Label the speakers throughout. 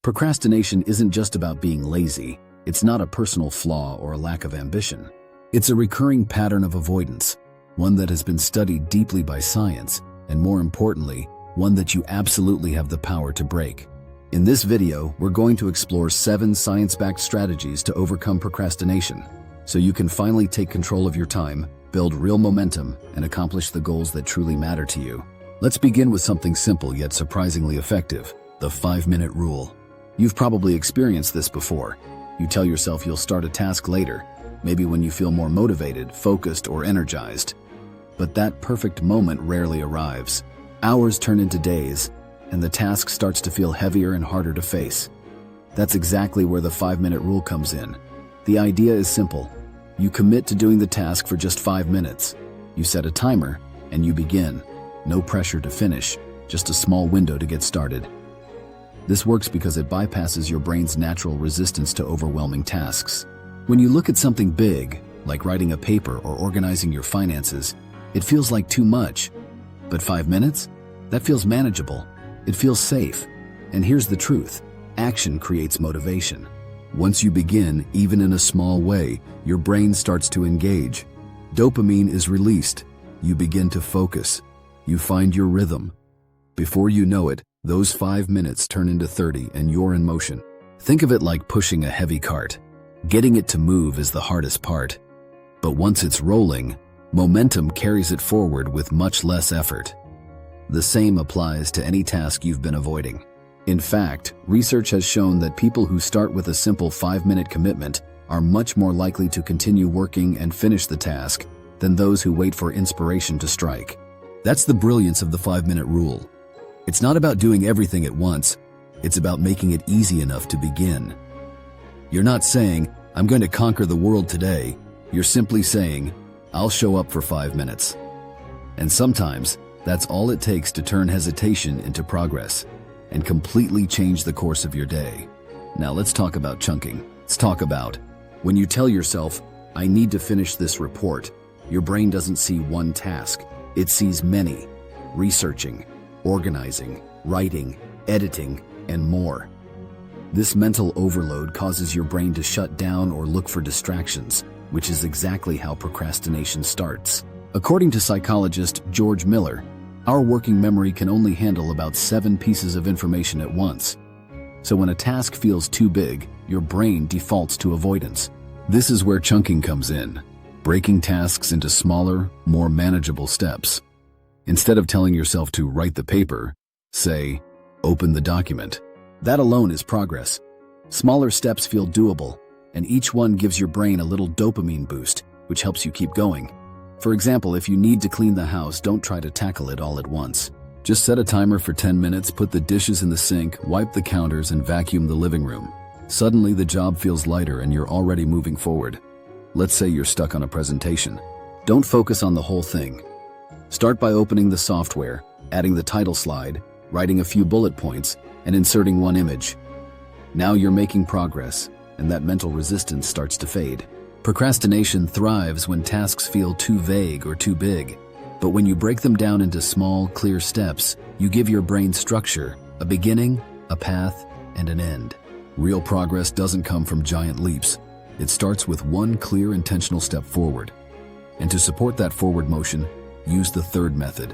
Speaker 1: Procrastination isn't just about being lazy. It's not a personal flaw or a lack of ambition. It's a recurring pattern of avoidance, one that has been studied deeply by science, and more importantly, one that you absolutely have the power to break. In this video, we're going to explore 7 science-backed strategies to overcome procrastination, so you can finally take control of your time, build real momentum, and accomplish the goals that truly matter to you. Let's begin with something simple yet surprisingly effective: the 5-minute rule. You've probably experienced this before. You tell yourself you'll start a task later, maybe when you feel more motivated, focused, or energized. But that perfect moment rarely arrives. Hours turn into days, and the task starts to feel heavier and harder to face. That's exactly where the 5-minute rule comes in. The idea is simple. You commit to doing the task for just 5 minutes. You set a timer, and you begin. No pressure to finish, just a small window to get started. This works because it bypasses your brain's natural resistance to overwhelming tasks. When you look at something big, like writing a paper or organizing your finances, it feels like too much. But 5 minutes? That feels manageable. It feels safe. And here's the truth: action creates motivation. Once you begin, even in a small way, your brain starts to engage. Dopamine is released. You begin to focus. You find your rhythm. Before you know it, those 5 minutes turn into 30 and you're in motion. Think of it like pushing a heavy cart. Getting it to move is the hardest part. But once it's rolling, momentum carries it forward with much less effort. The same applies to any task you've been avoiding. In fact, research has shown that people who start with a simple 5-minute commitment are much more likely to continue working and finish the task than those who wait for inspiration to strike. That's the brilliance of the 5-minute rule. It's not about doing everything at once. It's about making it easy enough to begin. You're not saying, "I'm going to conquer the world today." You're simply saying, "I'll show up for 5 minutes." And sometimes, that's all it takes to turn hesitation into progress and completely change the course of your day. Now let's talk about chunking. Let's talk about when you tell yourself, "I need to finish this report," your brain doesn't see one task. It sees many: researching, organizing, writing, editing, and more. This mental overload causes your brain to shut down or look for distractions, which is exactly how procrastination starts. According to psychologist George Miller, our working memory can only handle about 7 pieces of information at once. So when a task feels too big, your brain defaults to avoidance. This is where chunking comes in, breaking tasks into smaller, more manageable steps. Instead of telling yourself to write the paper, say, "Open the document." That alone is progress. Smaller steps feel doable, and each one gives your brain a little dopamine boost, which helps you keep going. For example, if you need to clean the house, don't try to tackle it all at once. Just set a timer for 10 minutes, put the dishes in the sink, wipe the counters, and vacuum the living room. Suddenly, the job feels lighter and you're already moving forward. Let's say you're stuck on a presentation. Don't focus on the whole thing. Start by opening the software, adding the title slide, writing a few bullet points, and inserting one image. Now you're making progress, and that mental resistance starts to fade. Procrastination thrives when tasks feel too vague or too big. But when you break them down into small, clear steps, you give your brain structure, a beginning, a path, and an end. Real progress doesn't come from giant leaps. It starts with one clear, intentional step forward. And to support that forward motion, use the third method: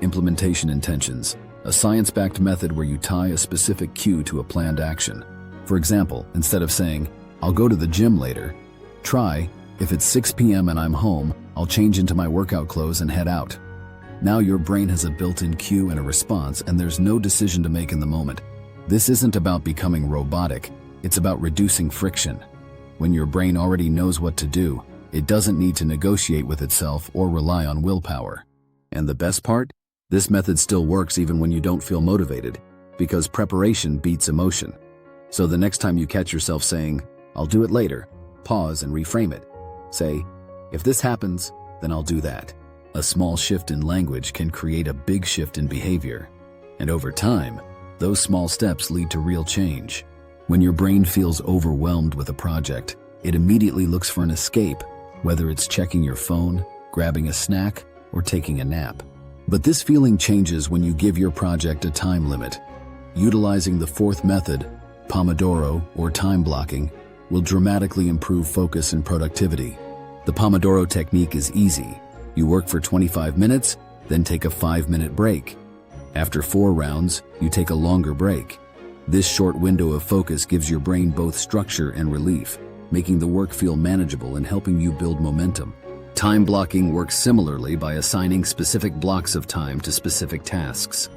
Speaker 1: implementation intentions, a science-backed method where you tie a specific cue to a planned action. For example, instead of saying, "I'll go to the gym later," try, "If it's 6 p.m. and I'm home, I'll change into my workout clothes and head out." Now your brain has a built-in cue and a response, and there's no decision to make in the moment. This isn't about becoming robotic, it's about reducing friction. When your brain already knows what to do, it doesn't need to negotiate with itself or rely on willpower. And the best part? This method still works even when you don't feel motivated, because preparation beats emotion. So the next time you catch yourself saying, "I'll do it later," pause and reframe it. Say, "If this happens, then I'll do that." A small shift in language can create a big shift in behavior. And over time, those small steps lead to real change. When your brain feels overwhelmed with a project, it immediately looks for an escape, whether it's checking your phone, grabbing a snack, or taking a nap. But this feeling changes when you give your project a time limit. Utilizing the 4th method, Pomodoro, or time blocking, will dramatically improve focus and productivity. The Pomodoro technique is easy. You work for 25 minutes, then take a 5-minute break. After 4 rounds, you take a longer break. This short window of focus gives your brain both structure and relief, making the work feel manageable and helping you build momentum. Time blocking works similarly by assigning specific blocks of time to specific tasks.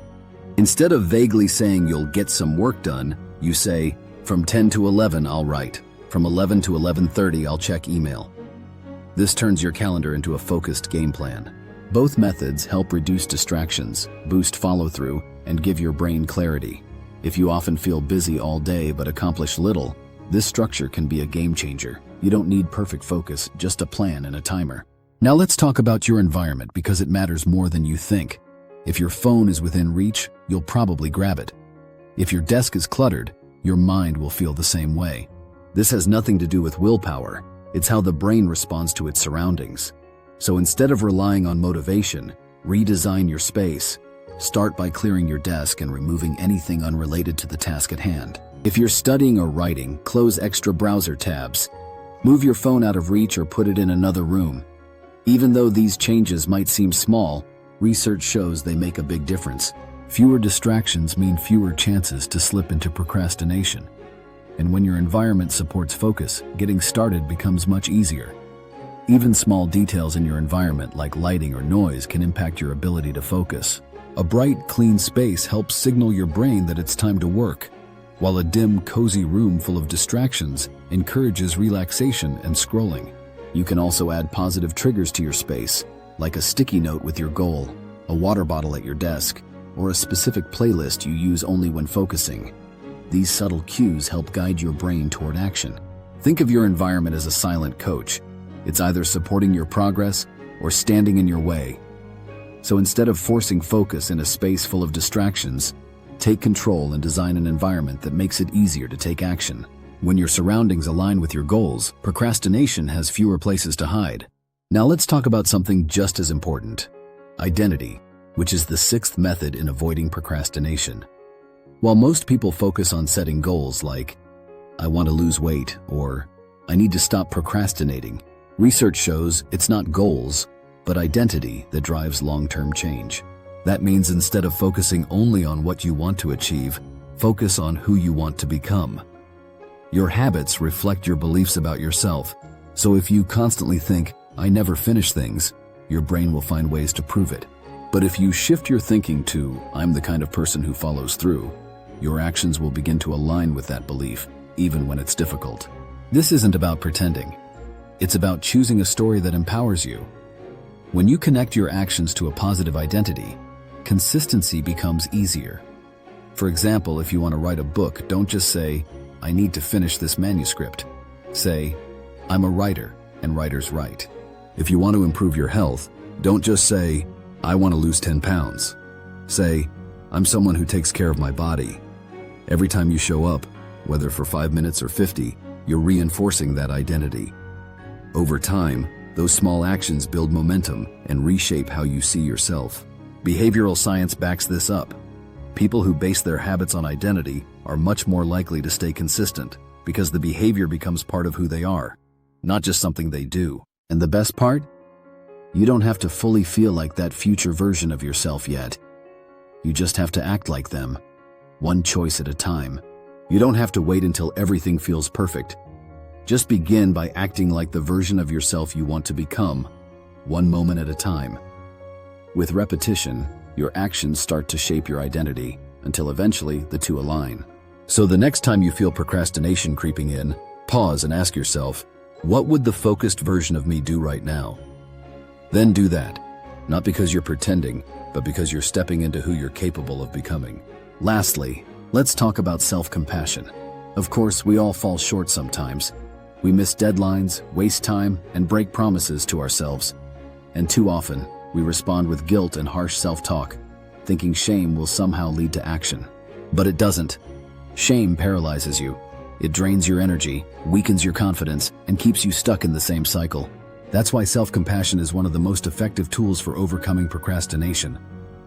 Speaker 1: Instead of vaguely saying you'll get some work done, you say, from 10 to 11 I'll write, from 11 to 11:30 I'll check email. This turns your calendar into a focused game plan. Both methods help reduce distractions, boost follow-through, and give your brain clarity. If you often feel busy all day but accomplish little, this structure can be a game changer. You don't need perfect focus, just a plan and a timer. Now let's talk about your environment because it matters more than you think. If your phone is within reach, you'll probably grab it. If your desk is cluttered, your mind will feel the same way. This has nothing to do with willpower. It's how the brain responds to its surroundings. So instead of relying on motivation, redesign your space. Start by clearing your desk and removing anything unrelated to the task at hand. If you're studying or writing, close extra browser tabs. Move your phone out of reach or put it in another room. Even though these changes might seem small, research shows they make a big difference. Fewer distractions mean fewer chances to slip into procrastination. And when your environment supports focus, getting started becomes much easier. Even small details in your environment like lighting or noise can impact your ability to focus. A bright, clean space helps signal your brain that it's time to work, while a dim, cozy room full of distractions encourages relaxation and scrolling. You can also add positive triggers to your space, like a sticky note with your goal, a water bottle at your desk, or a specific playlist you use only when focusing. These subtle cues help guide your brain toward action. Think of your environment as a silent coach. It's either supporting your progress or standing in your way. So instead of forcing focus in a space full of distractions, take control and design an environment that makes it easier to take action. When your surroundings align with your goals, procrastination has fewer places to hide. Now let's talk about something just as important: identity, which is the 6th method in avoiding procrastination. While most people focus on setting goals like, I want to lose weight, or I need to stop procrastinating, research shows it's not goals, but identity that drives long-term change. That means instead of focusing only on what you want to achieve, focus on who you want to become. Your habits reflect your beliefs about yourself, so if you constantly think, I never finish things, your brain will find ways to prove it. But if you shift your thinking to, I'm the kind of person who follows through, your actions will begin to align with that belief, even when it's difficult. This isn't about pretending. It's about choosing a story that empowers you. When you connect your actions to a positive identity, consistency becomes easier. For example, if you want to write a book, don't just say, I need to finish this manuscript. Say, I'm a writer, and writers write. If you want to improve your health, don't just say, I want to lose 10 pounds. Say, I'm someone who takes care of my body. Every time you show up, whether for 5 minutes or 50, you're reinforcing that identity. Over time, those small actions build momentum and reshape how you see yourself. Behavioral science backs this up. People who base their habits on identity are much more likely to stay consistent because the behavior becomes part of who they are, not just something they do. And the best part? You don't have to fully feel like that future version of yourself yet. You just have to act like them, one choice at a time. You don't have to wait until everything feels perfect. Just begin by acting like the version of yourself you want to become, one moment at a time. With repetition, your actions start to shape your identity until eventually the two align. So the next time you feel procrastination creeping in, pause and ask yourself, what would the focused version of me do right now? Then do that, not because you're pretending, but because you're stepping into who you're capable of becoming. Lastly, let's talk about self-compassion. Of course, we all fall short sometimes. We miss deadlines, waste time, and break promises to ourselves. And too often, we respond with guilt and harsh self-talk, thinking shame will somehow lead to action. But it doesn't. Shame paralyzes you. It drains your energy, weakens your confidence, and keeps you stuck in the same cycle. That's why self-compassion is one of the most effective tools for overcoming procrastination.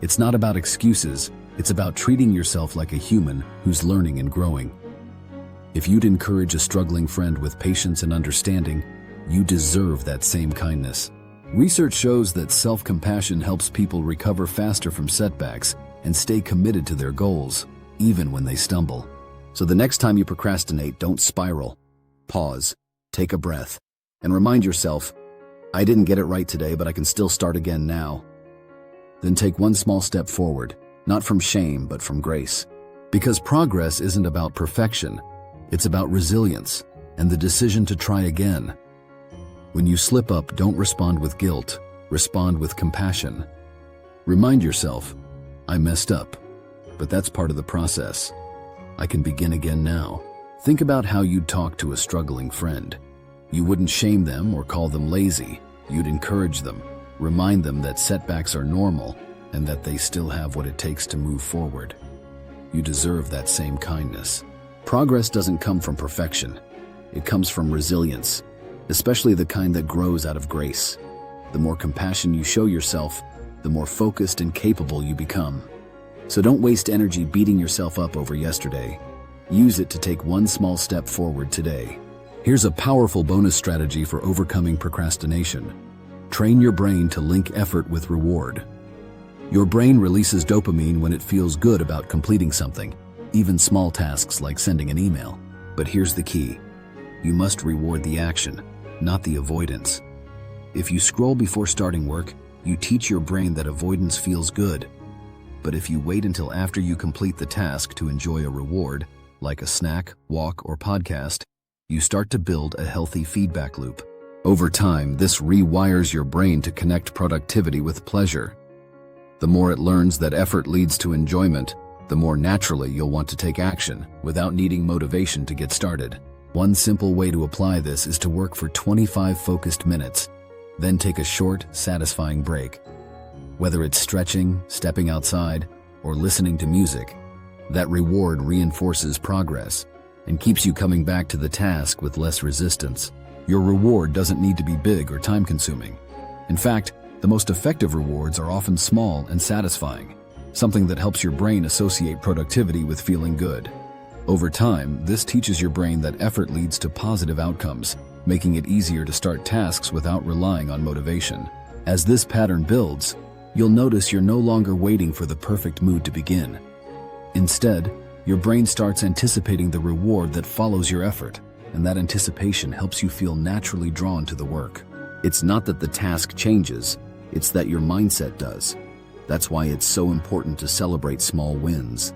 Speaker 1: It's not about excuses, it's about treating yourself like a human who's learning and growing. If you'd encourage a struggling friend with patience and understanding, you deserve that same kindness. Research shows that self-compassion helps people recover faster from setbacks and stay committed to their goals, even when they stumble. So the next time you procrastinate, don't spiral. Pause, take a breath, and remind yourself, I didn't get it right today, but I can still start again now. Then take one small step forward, not from shame, but from grace. Because progress isn't about perfection, it's about resilience and the decision to try again. When you slip up, don't respond with guilt, respond with compassion. Remind yourself, I messed up, but that's part of the process. I can begin again now. Think about how you'd talk to a struggling friend. You wouldn't shame them or call them lazy. You'd encourage them, remind them that setbacks are normal and that they still have what it takes to move forward. You deserve that same kindness. Progress doesn't come from perfection. It comes from resilience, especially the kind that grows out of grace. The more compassion you show yourself, the more focused and capable you become. So don't waste energy beating yourself up over yesterday. Use it to take one small step forward today. Here's a powerful bonus strategy for overcoming procrastination. Train your brain to link effort with reward. Your brain releases dopamine when it feels good about completing something, even small tasks like sending an email. But here's the key. You must reward the action, not the avoidance. If you scroll before starting work, you teach your brain that avoidance feels good. But if you wait until after you complete the task to enjoy a reward, like a snack, walk, or podcast, you start to build a healthy feedback loop. Over time, this rewires your brain to connect productivity with pleasure. The more it learns that effort leads to enjoyment, the more naturally you'll want to take action without needing motivation to get started. One simple way to apply this is to work for 25 focused minutes, then take a short, satisfying break. Whether it's stretching, stepping outside, or listening to music, that reward reinforces progress and keeps you coming back to the task with less resistance. Your reward doesn't need to be big or time-consuming. In fact, the most effective rewards are often small and satisfying, something that helps your brain associate productivity with feeling good. Over time, this teaches your brain that effort leads to positive outcomes, making it easier to start tasks without relying on motivation. As this pattern builds, you'll notice you're no longer waiting for the perfect mood to begin. Instead, your brain starts anticipating the reward that follows your effort, and that anticipation helps you feel naturally drawn to the work. It's not that the task changes, it's that your mindset does. That's why it's so important to celebrate small wins.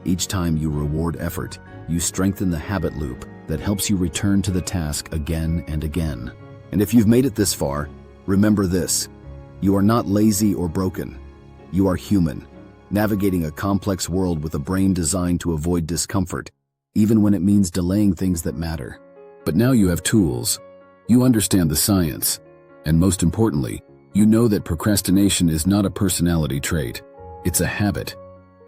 Speaker 1: Each time you reward effort, you strengthen the habit loop that helps you return to the task again and again. And if you've made it this far, remember this: you are not lazy or broken. You are human, navigating a complex world with a brain designed to avoid discomfort, even when it means delaying things that matter. But now you have tools. You understand the science. And most importantly, you know that procrastination is not a personality trait. It's a habit.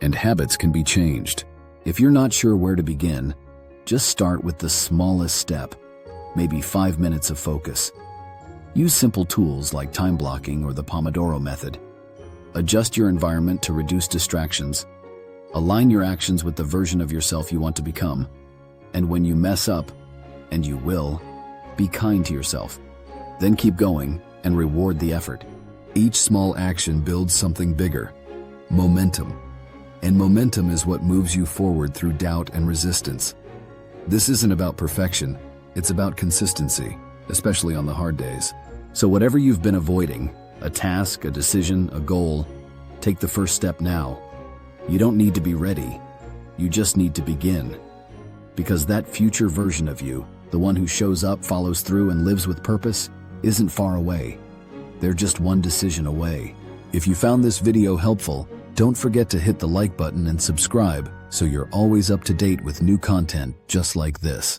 Speaker 1: And habits can be changed. If you're not sure where to begin, just start with the smallest step, maybe 5 minutes of focus. Use simple tools like time blocking or the Pomodoro method. Adjust your environment to reduce distractions. Align your actions with the version of yourself you want to become. And when you mess up, and you will, be kind to yourself. Then keep going and reward the effort. Each small action builds something bigger: momentum. And momentum is what moves you forward through doubt and resistance. This isn't about perfection, it's about consistency, especially on the hard days. So whatever you've been avoiding, a task, a decision, a goal, take the first step now. You don't need to be ready, you just need to begin. Because that future version of you, the one who shows up, follows through, and lives with purpose, isn't far away. They're just one decision away. If you found this video helpful, don't forget to hit the like button and subscribe so you're always up to date with new content just like this.